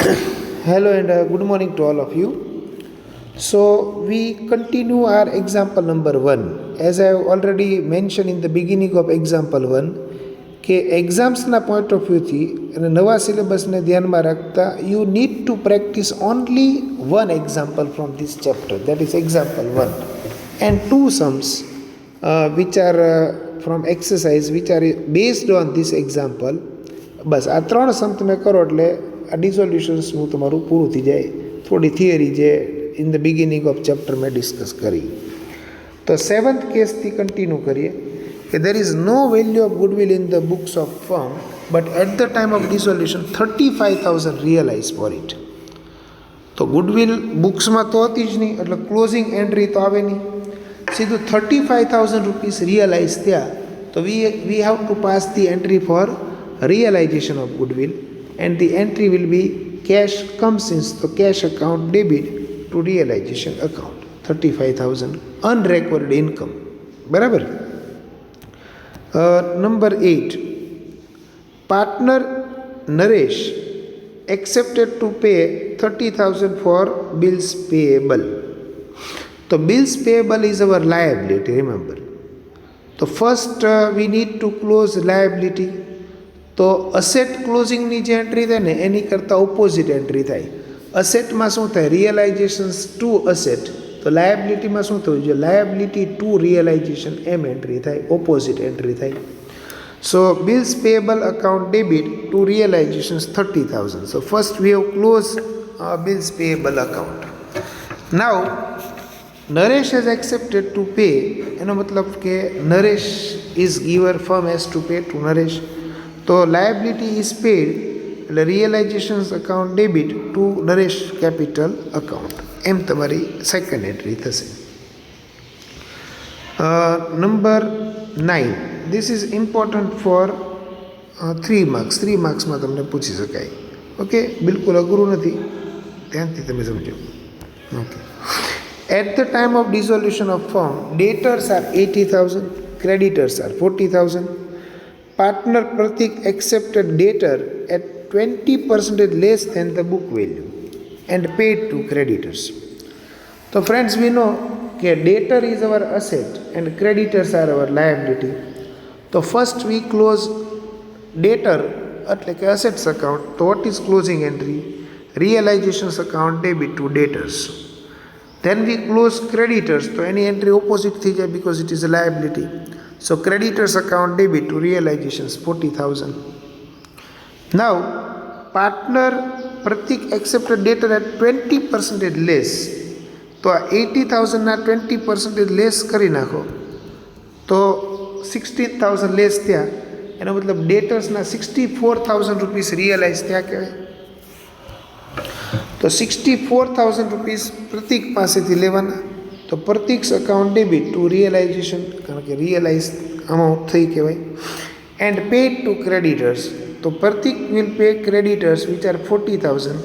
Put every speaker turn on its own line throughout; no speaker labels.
Hello and good morning to all of you. So we continue our example number 1. As I have already mentioned in the beginning of example 1 કે એક્ઝામ્સના point of વ્યૂથી અને નવા સિલેબસને ધ્યાનમાં રાખતા you need to practice only one example from this chapter, that is example 1, and two sums which are from exercise which are based on this example. બસ આ ત્રણ સમ તમે કરો એટલે આ ડિઝોલ્યુશન્સનું તમારું પૂરું થઈ જાય. થોડી થિયરી જે in the beginning of chapter મેં ડિસ્કસ કરી. તો સેવન્થ કેસથી કન્ટિન્યુ કરીએ કે there is no value of goodwill in the books of firm, but at the time of dissolution 35,000 realized for it. તો ગુડવિલ બુક્સમાં તો હતી જ નહીં, એટલે ક્લોઝિંગ એન્ટ્રી તો આવે નહીં. સીધું 35,000 રૂપીસ રિયલાઇઝ થયા તો we have to pass the entry for realization of goodwill, and the entry will be cash comes in the cash account debit to realization account. 35,000 unrecorded income. બરાબર. Number 8, partner Naresh accepted to pay 30,000 for bills payable. So bills payable is our liability, remember. So first we need to close liability. તો asset ક્લોઝિંગની જે entry થાય ને એની કરતાં opposite entry થાય. અસેટમાં શું થાય? Realisations to asset. તો લાયબિલિટીમાં શું થયું છે? લાયબિલિટી ટુ રિયલાઇઝેશન એમ એન્ટ્રી થાય, ઓપોઝિટ એન્ટ્રી થાય. So bills payable account debit to realisations 30,000. So first we have close bills payable account. Now Naresh has accepted to pay. એનો મતલબ કે Naresh is giver, firm has to pay to Naresh. તો liability is paid એટલે realisations account debit to Naresh capital account. એમ તમારી second entry થશે. Number 9, this is important for 3 marks. 3 માર્ક્સમાં તમને પૂછી શકાય. ઓકે, બિલકુલ અઘરું નથી, ધ્યાનથી તમે સમજો. Okay. At the time of dissolution of firm debtors are 80,000, creditors are 40,000. Partner Pratik accepted debtor at 20% less than the book value and paid to creditors. So friends, we know that debtor is our asset and creditors are our liability. So first we close debtor like assets account. So what is closing entry? Realizations account debit to debtors. Then we close creditors. So any entry opposite thing because it is a liability. So creditors account debit to realizations 40,000. Now partner Pratik accepted debtor at 20% less. તો આ 80,000 ના 20% less કરી નાખો તો 16,000 less થયા. એનો મતલબ ડેટર્સના 64,000 rupees realise થયા કહેવાય. તો 64,000 રૂપીસ પ્રતિક પાસેથી લેવાના. તો Pratik's account debit to realisation, કારણ કે રિયલાઇઝ અમાઉન્ટ થઈ કહેવાય. And paid to creditors. તો Pratik will pay creditors which are 40,000.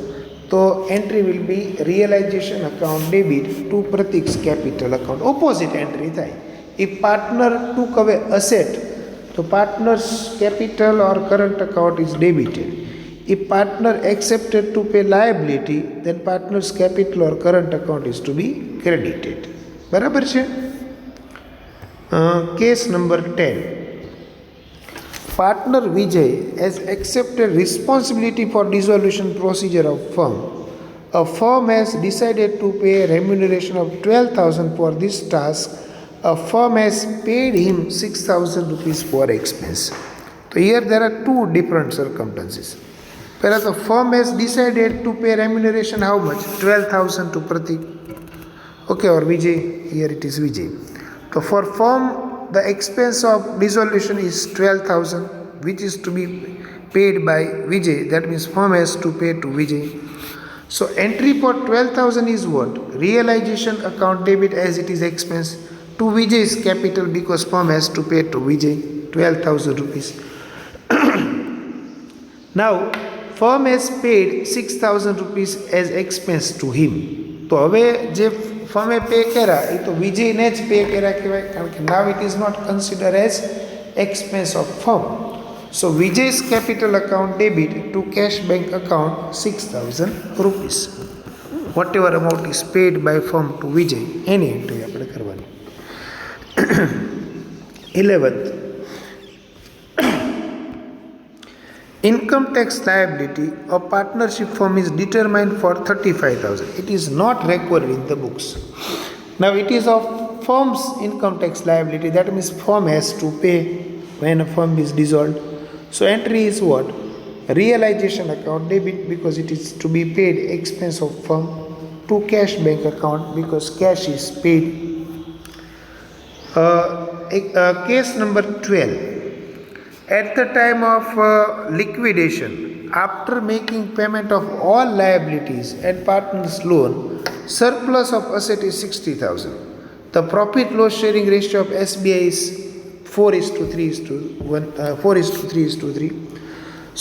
તો entry will be realisation account debit to Pratik's capital account. Opposite entry થાય. If partner took away asset તો partner's capital or current account is debited. If partner accepted to pay liability, then partner's capital or current account is to be credited. બરાબર છે. Case number 10, partner Vijay has accepted responsibility for dissolution procedure of firm. A firm has decided to pay remuneration of 12,000 for this task. A firm has paid him 6,000 rupees for expense. So here there are two different circumstances. Whereas the firm has decided to pay remuneration how much? 12,000 to Pratik. Okay, or Vijay. Here it is Vijay. So for firm, the expense of dissolution is 12,000, which is to be paid by Vijay. That means firm has to pay to Vijay. So entry for 12,000 is what? Realization account debit as it is expense to Vijay's capital because firm has to pay to Vijay 12,000 rupees. Now firm has paid 6,000 rupees as expense to him. તો હવે જે ફર્મે pay કર્યા એ તો વિજયને જ pay કર્યા કહેવાય, કારણ કે now it is not consider as expense of firm. So Vijay's capital account debit to cash bank account 6,000 rupees. Whatever amount is paid by firm to Vijay, any entry આપણે કરવાની. 11th, income tax liability of partnership firm is determined for 35,000. It is not recorded in the books. Now it is of firm's income tax liability. That means firm has to pay when a firm is dissolved. So entry is what? Realization account debit, because it is to be paid expense of firm, to cash bank account because cash is paid. Case number 12. At the time of liquidation, after making payment of all liabilities and partner's loan, surplus of asset is 60,000. The profit loss sharing ratio of SBI is 4:3:3.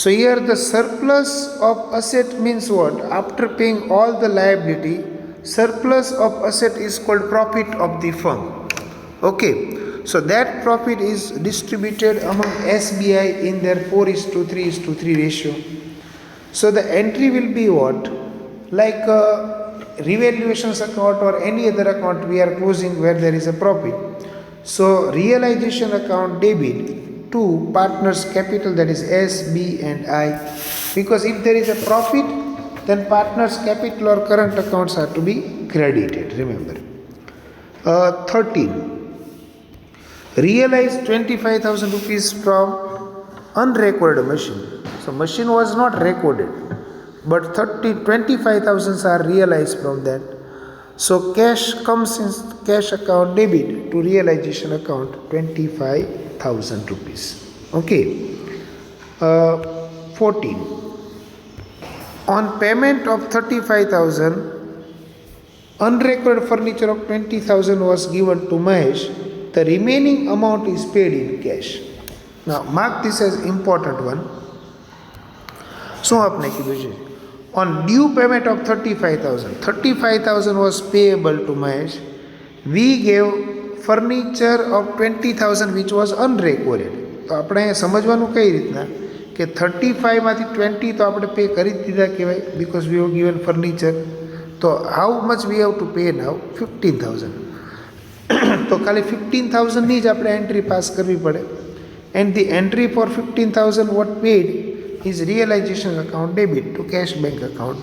So here the surplus of asset means what? After paying all the liability, surplus of asset is called profit of the firm. Okay. So that profit is distributed among SBI in their 4:3:3 ratio. So the entry will be what? Like revaluations account or any other account we are closing where there is a profit. So realization account debit to partners capital, that is S, B and I. Because if there is a profit, then partners capital or current accounts are to be credited, remember. 13. Realize 25,000 rupees from unrecorded machine. So machine was not recorded, but 25,000 are realized from that. So cash comes in cash account debit to realization account 25,000 rupees. Okay. 14. On payment of 35,000, unrecorded furniture of 20,000 was given to Mahesh. The remaining amount is paid in cash. Now mark this as important one. So આપને કીધું છે, on due payment of 35,000 was payable to Mahesh. We gave furniture of 20,000 which was unrecorded. તો આપણે અહીંયા સમજવાનું કઈ રીતના કે 35 માંથી 20 તો આપણે પે કરી દીધા કહેવાય, because we have given furniture. તો how much we have to pay now? 15,000. તો ખાલી 15,000 ની જ આપણે એન્ટ્રી પાસ કરવી પડે. And the entry for 15,000 what paid is realization account debit to cash bank account.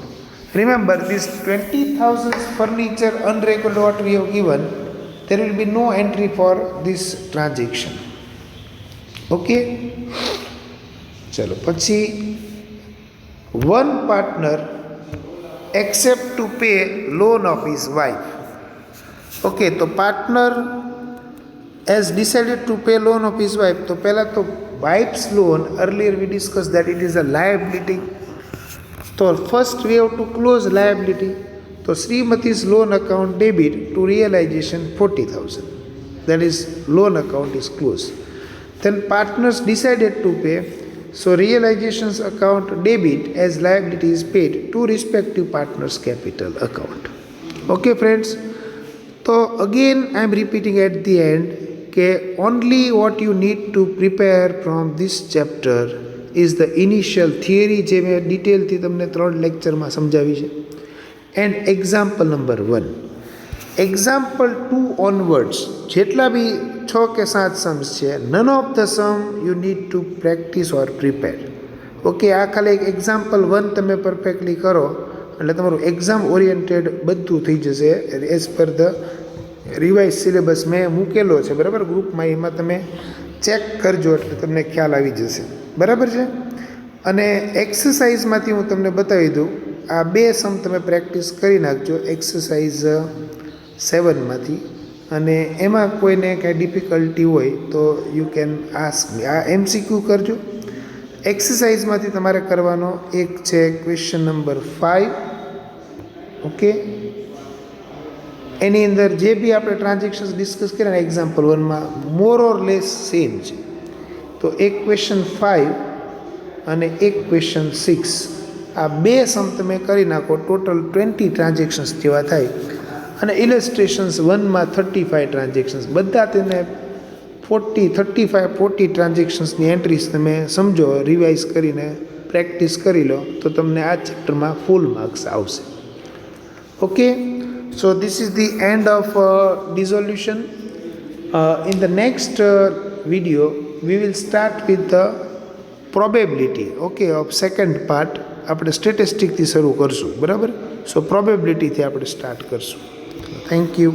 Remember this 20,000 furniture unrecorded what we have given, there will be no entry for this transaction. Okay. ચલો પછી one partner accept to pay loan of his wife. Okay, तो partner has decided to pay loan of his wife. तो पहला तो wife's loan, earlier we discussed that it is a liability. तो first we have to close liability. तो Srimati's loan account debit to realization 40,000. That is loan account is closed. Then partners decided to pay. So realizations account debit as liability is paid to respective partners capital account. Okay friends. So again I am repeating at the end that only what you need to prepare from this chapter is the initial theory જે મેં ડિટેલથી તમને 3 લેક્ચરમાં સમજાવી છે, and example number 1. Example 2 onwards જેટલા બી 6 કે 7 sums છે, none of the sum you need to practice or prepare. Okay, આ ખાલી એક example 1 તમે perfectly કરો એટલે તમારું એક્ઝામ ઓરિએન્ટેડ બધું થઈ જશે as per the revise syllabus મેં મૂકેલો છે, બરાબર, ગ્રુપમાં. એમાં તમે ચેક કરજો એટલે તમને ખ્યાલ આવી જશે, બરાબર છે. અને એક્સરસાઇઝમાંથી હું તમને બતાવી દઉં, આ 2 સમ તમે પ્રેક્ટિસ કરી નાખજો એક્સરસાઇઝ 7માંથી. અને એમાં કોઈને કાંઈ ડિફિકલ્ટી હોય તો યુ કેન આસ્ક મી. આ MCQ કરજો. એક્સરસાઇઝમાંથી તમારે કરવાનો એક છે ક્વેશ્ચન નંબર 5. ઓકે, એની અંદર જે બી આપણે ટ્રાન્ઝેક્શન્સ ડિસ્કસ કર્યા ને એક્ઝામ્પલ 1માં મોર ઓર લેસ સેમ છે. તો એક ક્વેશ્ચન 5 અને એક ક્વેશ્ચન 6, આ 2 સમ તમે કરી નાખો, ટોટલ 20 ટ્રાન્ઝેક્શન્સ જેવા થાય. અને ઇલસ્ટ્રેશન્સ 1માં 35 ટ્રાન્ઝેક્શન્સ, બધા તેને 35-40 ટ્રાન્ઝેક્શન્સની એન્ટ્રીઝ તમે સમજો, રિવાઇઝ કરીને પ્રેક્ટિસ કરી લો તો તમને આ ચેપ્ટરમાં ફૂલ માર્ક્સ આવશે. Okay, so this is the end of dissolution. In the next video we will start with the probability, okay, of second part. આપણે સ્ટેટિસ્ટિકથી શરૂ કરશું, બરાબર. સો પ્રોબેબિલિટીથી આપણે સ્ટાર્ટ કરશું. Thank you.